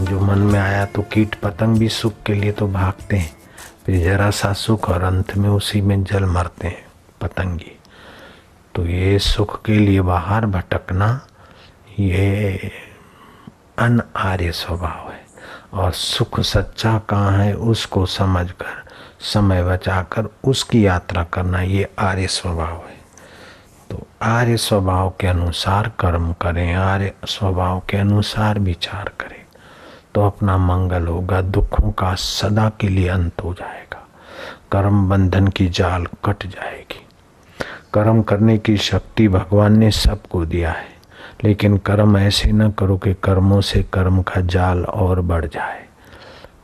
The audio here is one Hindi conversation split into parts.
जो मन में आया तो कीट पतंग भी सुख के लिए तो भागते हैं, फिर जरा सा सुख और अंत में उसी में जल मरते हैं पतंगी। तो ये सुख के लिए बाहर भटकना ये अनार्य स्वभाव है। और सुख सच्चा कहाँ है उसको समझकर समय बचाकर उसकी यात्रा करना ये आर्य स्वभाव है। तो आर्य स्वभाव के अनुसार कर्म करें, आर्य स्वभाव के अनुसार विचार करें तो अपना मंगल होगा, दुखों का सदा के लिए अंत हो जाएगा, कर्म बंधन की जाल कट जाएगी। कर्म करने की शक्ति भगवान ने सबको दिया है, लेकिन कर्म ऐसे न करो कि कर्मों से कर्म का जाल और बढ़ जाए।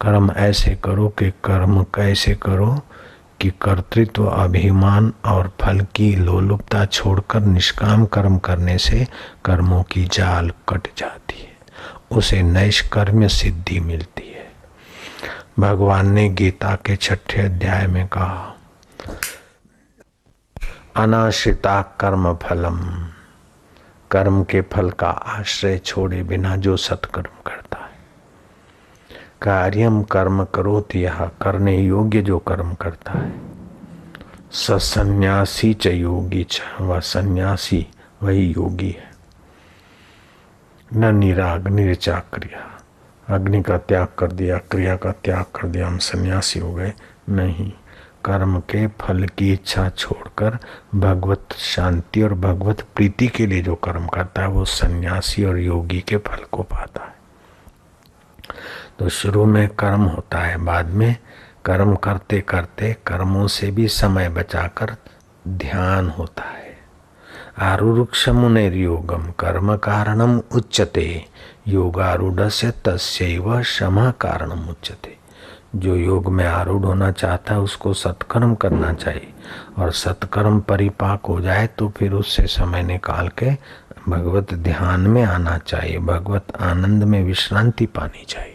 कर्म ऐसे करो कि कर्म कैसे करो कि कर्तृत्व, अभिमान और फल की लोलुपता छोड़कर निष्काम कर्म करने से कर्मों की जाल कट जाती है, उसे नैष्कर्म्य सिद्धि मिलती है। भगवान ने गीता के 6 अध्याय में कहा, अनाश्रिता कर्म फलम, कर्म के फल का आश्रय छोड़े बिना जो सत्कर्म करता है। कार्यम कर्म करोति, यह करने योग्य जो कर्म करता है। सन्यासी च योगी च, वह सन्यासी वही योगी है। न निराग निरचा क्रिया, अग्नि का त्याग कर दिया, क्रिया का त्याग कर दिया, हम सन्यासी हो गए, नहीं। कर्म के फल की इच्छा छोड़कर भगवत शांति और भगवत प्रीति के लिए जो कर्म करता है वो सन्यासी और योगी के फल को पाता है। तो शुरू में कर्म होता है, बाद में कर्म करते करते कर्मों से भी समय बचाकर ध्यान होता है। आरुरुक्ष मुनेर्योगम कर्म कारणम उच्यते, योगारूढ़स्य तस्यैव क्षमा कारणम उच्यते। जो योग में आरूढ़ होना चाहता है उसको सत्कर्म करना चाहिए, और सत्कर्म परिपाक हो जाए तो फिर उससे समय निकाल के भगवत ध्यान में आना चाहिए, भगवत आनंद में विश्रांति पानी चाहिए।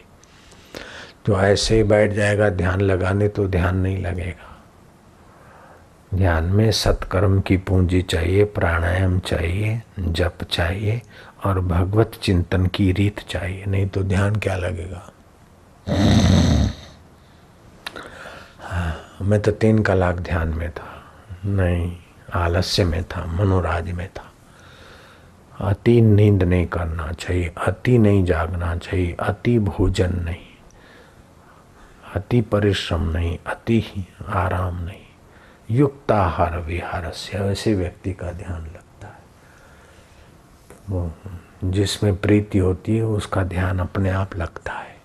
जो ऐसे ही बैठ जाएगा ध्यान लगाने तो ध्यान नहीं लगेगा। ध्यान में सत्कर्म की पूंजी चाहिए, प्राणायाम चाहिए, जप चाहिए और भगवत चिंतन की रीत चाहिए, नहीं तो ध्यान क्या लगेगा। मैं तो 3 कलाक ध्यान में था, नहीं, आलस्य में था, मनोराज में था। अति नींद नहीं करना चाहिए, अति नहीं जागना चाहिए, अति भोजन नहीं, अति परिश्रम नहीं, अति ही आराम नहीं, युक्ताहार विहारस्य, ऐसे व्यक्ति का ध्यान लगता है। वो जिसमें प्रीति होती है उसका ध्यान अपने आप लगता है।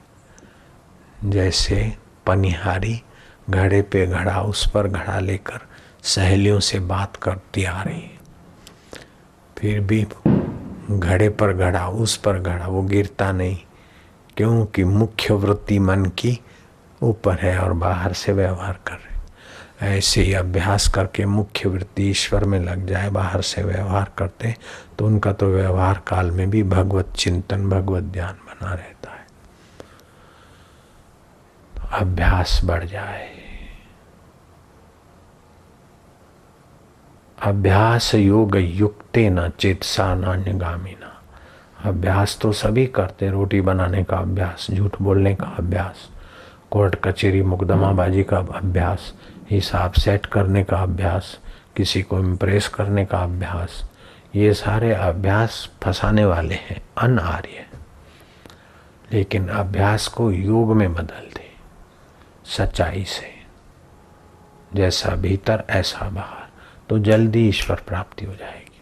जैसे पनिहारी घड़े पे घड़ा, उस पर घड़ा लेकर सहेलियों से बात करती आ रही है, फिर भी घड़े पर घड़ा, उस पर घड़ा, वो गिरता नहीं, क्योंकि मुख्य वृत्ति मन की ऊपर है और बाहर से व्यवहार कर रहे। ऐसे ही अभ्यास करके मुख्य वृत्ति ईश्वर में लग जाए, बाहर से व्यवहार करते तो उनका तो व्यवहार काल में भी भगवत चिंतन, भगवत ध्यान बना रहता है। तो अभ्यास बढ़ जाए। अभ्यास योग युक्ते न चेतसा नान्यगामिना। अभ्यास तो सभी करते, रोटी बनाने का अभ्यास, झूठ बोलने का अभ्यास, कोर्ट कचहरी मुकदमाबाजी का अभ्यास, हिसाब सेट करने का अभ्यास, किसी को इम्प्रेस करने का अभ्यास, ये सारे अभ्यास फंसाने वाले हैं, अनार्य। लेकिन अभ्यास को योग में बदल दे, सच्चाई से, जैसा भीतर ऐसा बाहर, तो जल्दी ईश्वर प्राप्ति हो जाएगी।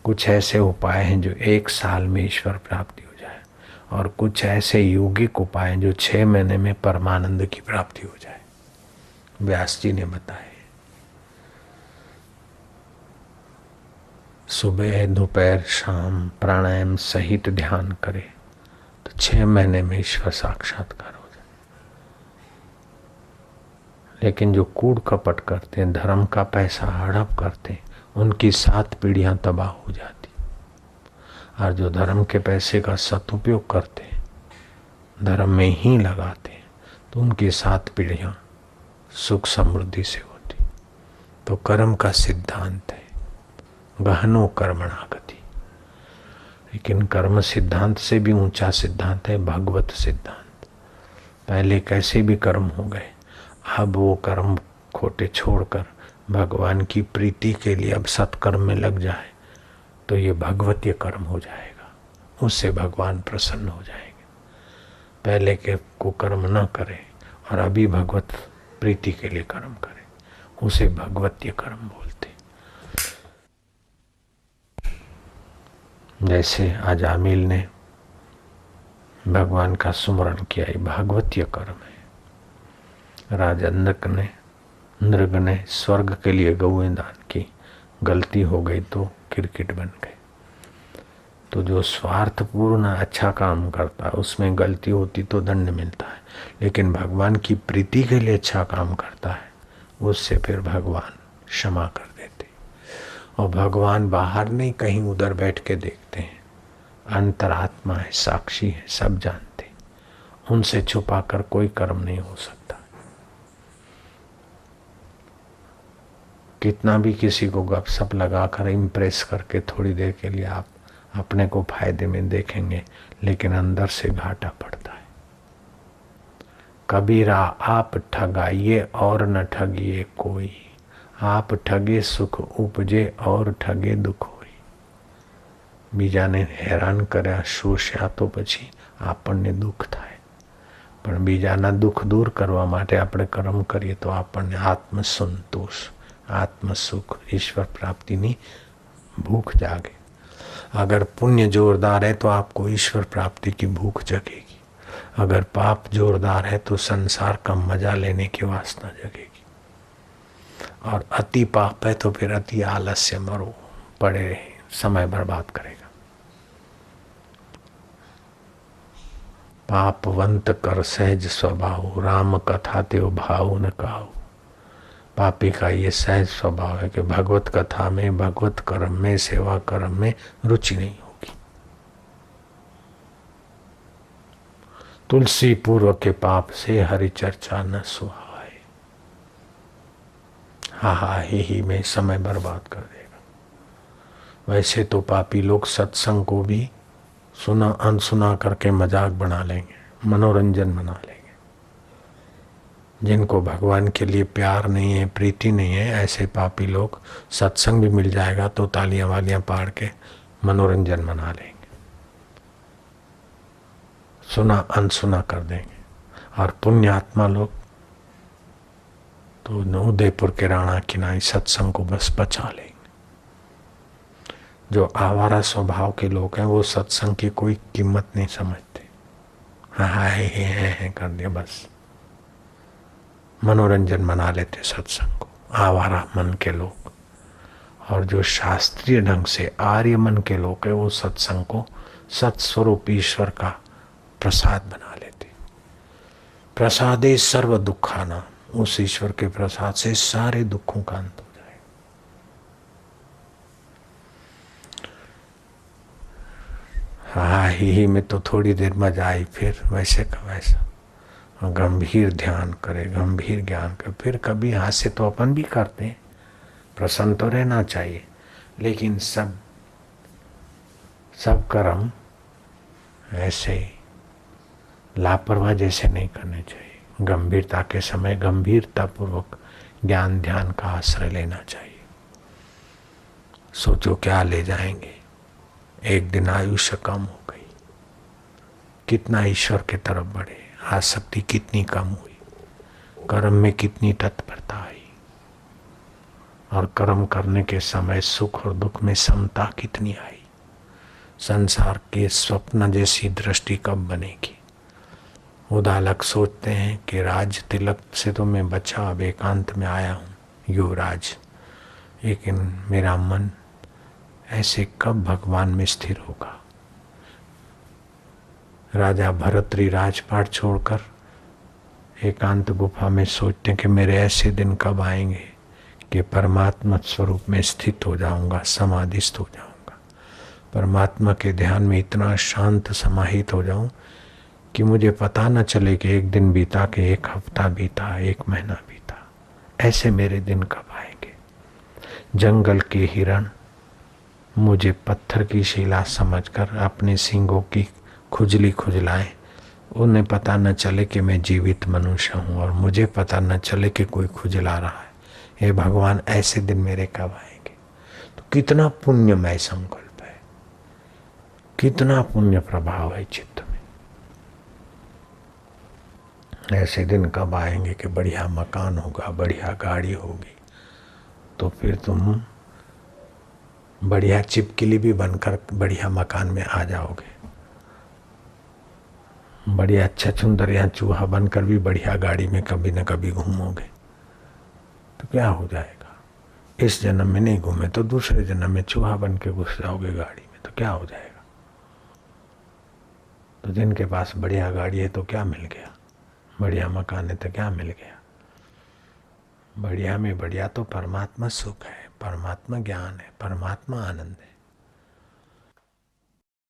कुछ ऐसे उपाय हैं जो 1 साल में ईश्वर प्राप्ति हो जाए, और कुछ ऐसे योगिक उपाय हैं जो 6 महीने में परमानंद की प्राप्ति हो जाए। व्यास जी ने बताए। सुबह दोपहर शाम प्राणायाम सहित ध्यान करे तो 6 महीने में ईश्वर साक्षात्कार हो जाए। लेकिन जो कूड़ कपट करते हैं, धर्म का पैसा हड़प करते हैं, उनकी 7 पीढ़ियां तबाह हो जाती। और जो धर्म के पैसे का सदुपयोग करते हैं, धर्म में ही लगाते हैं, तो उनकी 7 पीढ़ियां सुख समृद्धि से होती। तो कर्म का सिद्धांत है, गहनो कर्मणा गति। लेकिन कर्म सिद्धांत से भी ऊंचा सिद्धांत है भगवत सिद्धांत। पहले कैसे भी कर्म हो गए, अब वो कर्म खोटे छोड़कर भगवान की प्रीति के लिए अब सत्कर्म में लग जाए तो ये भगवतीय कर्म हो जाएगा, उससे भगवान प्रसन्न हो जाएंगे। पहले के को कर्म न करे और अभी भगवत प्रीति के लिए कर्म करे, उसे भगवतीय कर्म बोलते। जैसे आज आमिल ने भगवान का सुमरण किया, ये भागवतीय कर्म है। राजा नृग ने स्वर्ग के लिए गौएं दान की, गलती हो गई तो क्रिकेट बन गए। तो जो स्वार्थपूर्ण अच्छा काम करता है उसमें गलती होती तो दंड मिलता है, लेकिन भगवान की प्रीति के लिए अच्छा काम करता है उससे फिर भगवान क्षमा कर देते। और भगवान बाहर नहीं, कहीं उधर बैठ के देखते हैं, अंतरात्मा है, साक्षी है, सब जानते। उनसे छुपाकर कोई कर्म नहीं हो सकता। कितना भी किसी को गपशप लगाकर इम्प्रेस करके थोड़ी देर के लिए आप अपने को फायदे में देखेंगे, लेकिन अंदर से घाटा पड़ता है। कबीरा आप ठगाइए और न ठगिए कोई, आप ठगे सुख उपजे और ठगे दुख होई। બીજાને હેરાન કર્યા શોષ્યા તો પછી આપણને દુઃખ થાય, પણ બીજાના દુઃખ દૂર કરવા માટે આપણે કર્મ કરીએ તો આપણને આત્મસંતોષ, આત્મસુખ, ઈશ્વર પ્રાપ્તિની ભૂખ જાગે। अगर पुण्य जोरदार है तो आपको ईश्वर प्राप्ति की भूख जगेगी, अगर पाप जोरदार है तो संसार का मजा लेने की वासना जगेगी, और अति पाप है तो फिर अति आलस्य मरो पड़े रहे, समय बर्बाद करेगा। पापवंत कर सहज स्वभाव, राम कथा त्यो भाव न काऊ। पापी का ये सहज स्वभाव है कि भगवत कथा में, भगवत कर्म में, सेवा कर्म में रुचि नहीं होगी। तुलसी पूर्व के पाप से हरि चर्चा न सुहाए। हा हा ही में समय बर्बाद कर देगा। वैसे तो पापी लोग सत्संग को भी सुना अनसुना करके मजाक बना लेंगे, मनोरंजन बना लेंगे। जिनको भगवान के लिए प्यार नहीं है, प्रीति नहीं है, ऐसे पापी लोग सत्संग भी मिल जाएगा तो तालियां वालियां पाड़ के मनोरंजन मना लेंगे, सुना अनसुना कर देंगे। और पुण्यात्मा लोग तो उदयपुर के राणा किनारे सत्संग को बस बचा लेंगे। जो आवारा स्वभाव के लोग हैं वो सत्संग की कोई कीमत नहीं समझते, हाँ है कर दिया, बस मनोरंजन मना लेते सत्संग को, आवारा मन के लोग। और जो शास्त्रीय ढंग से आर्य मन के लोग हैं वो सत्संग को सत्स्वरूप ईश्वर का प्रसाद बना लेते। प्रसादे सर्व दुखाना, उस ईश्वर के प्रसाद से सारे दुखों का अंत हो जाए। हाँ ही में तो थोड़ी देर मजा आई, फिर वैसे का वैसा गंभीर ध्यान करे, गंभीर ज्ञान करे। फिर कभी हास्य तो अपन भी करते हैं, प्रसन्न तो रहना चाहिए, लेकिन सब कर्म ऐसे लापरवाह जैसे नहीं करने चाहिए। गंभीरता के समय गंभीरता पूर्वक ज्ञान ध्यान का आश्रय लेना चाहिए। सोचो क्या ले जाएंगे, एक दिन आयुष्य कम हो गई, कितना ईश्वर की तरफ बढ़े, आसक्ति कितनी कम हुई, कर्म में कितनी तत्परता आई, और कर्म करने के समय सुख और दुख में समता कितनी आई। संसार के स्वप्न जैसी दृष्टि कब बनेगी। उदालक सोचते हैं कि राज तिलक से तो मैं बचा, अब एकांत में आया हूँ युवराज, लेकिन मेरा मन ऐसे कब भगवान में स्थिर होगा। राजा भरतरी राजपाट छोड़कर एकांत गुफा में सोचते हैं कि मेरे ऐसे दिन कब आएंगे कि परमात्मा स्वरूप में स्थित हो जाऊंगा, समाधिस्थ हो जाऊंगा, परमात्मा के ध्यान में इतना शांत समाहित हो जाऊं कि मुझे पता न चले कि एक दिन बीता, कि एक हफ्ता बीता, एक महीना बीता। ऐसे मेरे दिन कब आएंगे। जंगल के हिरण मुझे पत्थर की शिला समझकर अपने सींगों की खुजली खुजलाएं। उन्हें पता न चले कि मैं जीवित मनुष्य हूँ और मुझे पता न चले कि कोई खुजला रहा है। हे भगवान, ऐसे दिन मेरे कब आएंगे? तो कितना पुण्यमय संकल्प है, कितना पुण्य प्रभाव है चित्त में। ऐसे दिन कब आएंगे कि बढ़िया मकान होगा, बढ़िया गाड़ी होगी, तो फिर तुम बढ़िया चिपकली भी बनकर बढ़िया मकान में आ जाओगे, बढ़िया छछूंदर या चूहा बनकर भी बढ़िया गाड़ी में कभी न कभी घूमोगे। तो क्या हो जाएगा? इस जन्म में नहीं घूमे तो दूसरे जन्म में चूहा बन के घुस जाओगे गाड़ी में, तो क्या हो जाएगा? तो जिनके पास बढ़िया गाड़ी है तो क्या मिल गया, बढ़िया मकान है तो क्या मिल गया? बढ़िया में बढ़िया तो परमात्मा सुख है, परमात्मा ज्ञान है, परमात्मा आनंद है।